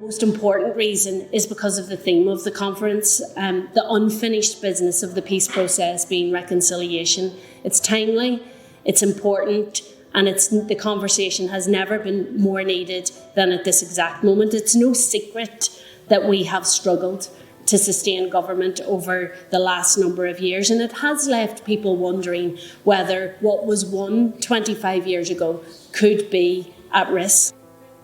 Most important reason is because of the theme of the conference, the unfinished business of the peace process being reconciliation. It's timely, it's important, and the conversation has never been more needed than at this exact moment. It's no secret that we have struggled to sustain government over the last number of years, and it has left people wondering whether what was won 25 years ago could be at risk.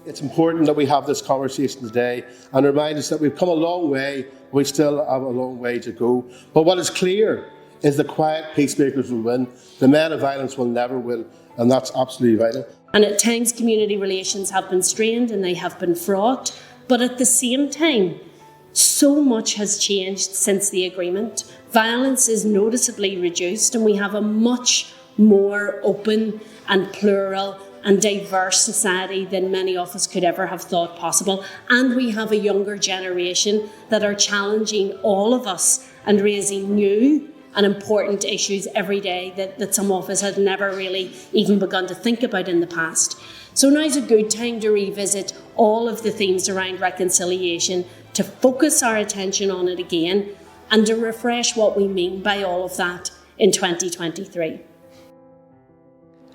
It's important that we have this conversation today and remind us that we've come a long way, we still have a long way to go. But what is clear is the quiet peacemakers will win, the men of violence will never win, and that's absolutely vital. And at times community relations have been strained and they have been fraught, but at the same time, so much has changed since the agreement. Violence is noticeably reduced and we have a much more open and plural and diverse society than many of us could ever have thought possible. And we have a younger generation that are challenging all of us and raising new and important issues every day that some of us had never really even begun to think about in the past. So now's a good time to revisit all of the themes around reconciliation, to focus our attention on it again, and to refresh what we mean by all of that in 2023.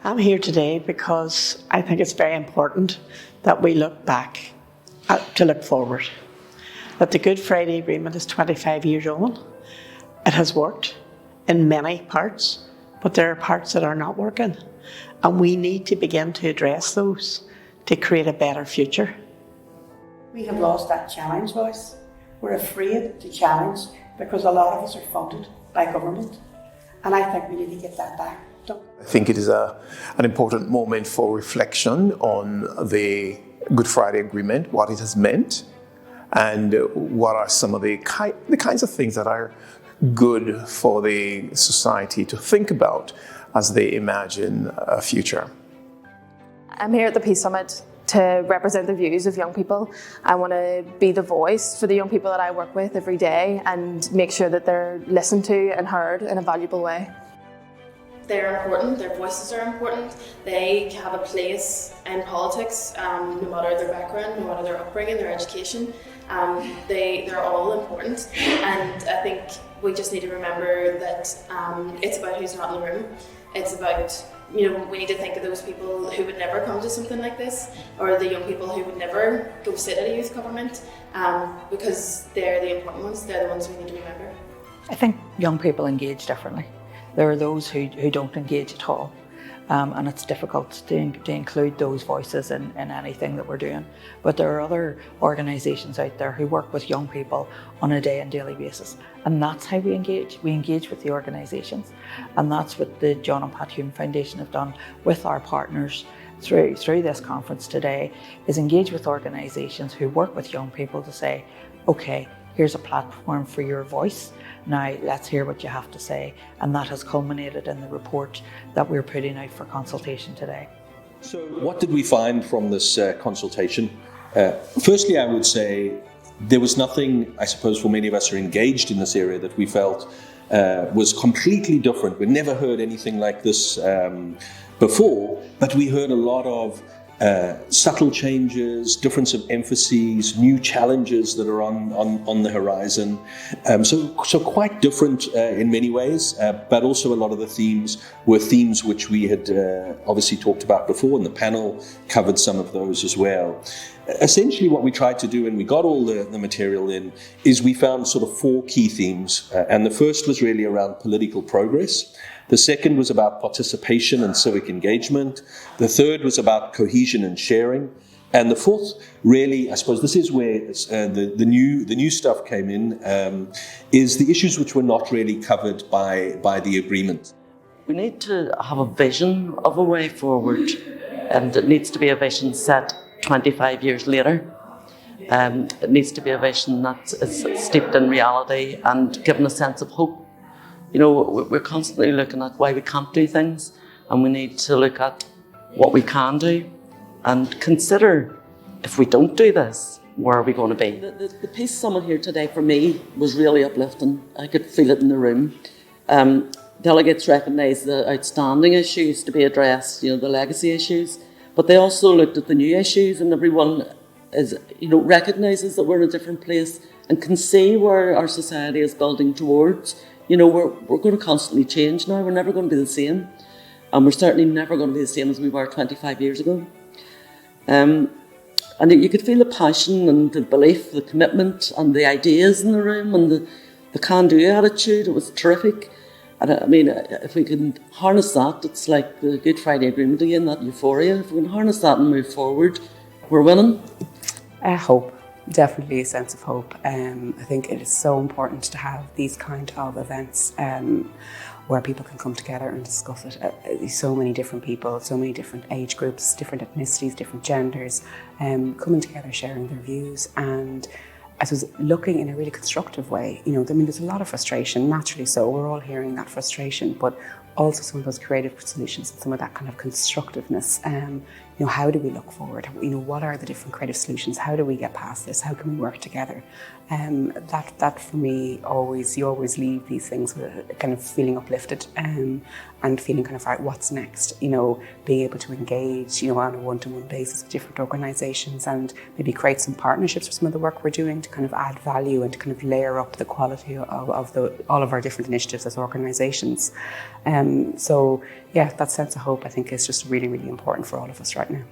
I'm here today because I think it's very important that we look back to look forward. That the Good Friday Agreement is 25 years old. It has worked in many parts, but there are parts that are not working. And we need to begin to address those to create a better future. We have lost that challenge voice. We're afraid to challenge because a lot of us are funded by government. And I think we need to get that back. I think it is an important moment for reflection on the Good Friday Agreement, what it has meant, and what are some of the kinds of things that are good for the society to think about as they imagine a future. I'm here at the Peace Summit to represent the views of young people. I want to be the voice for the young people that I work with every day and make sure that they're listened to and heard in a valuable way. They're important, their voices are important, they have a place in politics, no matter their background, no matter their upbringing, their education. They're all important, and I think we just need to remember that it's about who's not in the room. It's about, we need to think of those people who would never come to something like this, or the young people who would never go sit at a youth government, because they're the important ones, they're the ones we need to remember. I think young people engage differently. There are those who don't engage at all, and it's difficult to include those voices in anything that we're doing. But there are other organisations out there who work with young people on a day and daily basis, and that's how we engage. We engage with the organisations, and that's what the John and Pat Hume Foundation have done with our partners through this conference today, is engage with organisations who work with young people to say, okay, here's a platform for your voice. Now let's hear what you have to say, and that has culminated in the report that we're putting out for consultation today. So what did we find from this consultation? Firstly, I would say there was nothing, I suppose, for many of us who are engaged in this area that we felt was completely different. We never heard anything like this before, but we heard a lot of subtle changes, difference of emphases, new challenges that are on the horizon. So quite different in many ways, but also a lot of the themes were themes which we had obviously talked about before, and the panel covered some of those as well. Essentially what we tried to do, and we got all the material in, is we found sort of four key themes. And the first was really around political progress. The second was about participation and civic engagement. The third was about cohesion and sharing. And the fourth, really, I suppose this is where the new stuff came in, is the issues which were not really covered by the agreement. We need to have a vision of a way forward, and it needs to be a vision set 25 years later. It needs to be a vision that is steeped in reality and given a sense of hope. We're constantly looking at why we can't do things, and we need to look at what we can do and consider, if we don't do this, where are we going to be? The Peace Summit here today for me was really uplifting. I could feel it in the room. Delegates recognised the outstanding issues to be addressed, the legacy issues, but they also looked at the new issues, and everyone is, you know, recognises that we're in a different place and can see where our society is building towards. You know, we're going to constantly change now. We're never going to be the same. And we're certainly never going to be the same as we were 25 years ago. And you could feel the passion and the belief, the commitment and the ideas in the room and the can-do attitude. It was terrific. And I mean, if we can harness that, it's like the Good Friday Agreement again, that euphoria. If we can harness that and move forward, we're winning. Hope, definitely a sense of hope. I think it is so important to have these kind of events where people can come together and discuss it. So many different people, so many different age groups, different ethnicities, different genders, coming together, sharing their views, and I suppose looking in a really constructive way. You know, I mean, there's a lot of frustration, naturally so. We're all hearing that frustration, but also some of those creative solutions and some of that kind of constructiveness. You know, how do we look forward? You know, what are the different creative solutions? How do we get past this? How can we work together? That for me, you always leave these things with a kind of feeling uplifted and feeling kind of, right, what's next? You know, being able to engage, you know, on a one-to-one basis with different organisations and maybe create some partnerships for some of the work we're doing to kind of add value and to kind of layer up the quality of all of our different initiatives as organisations. So yeah, that sense of hope I think is just really, really important for all of us right now.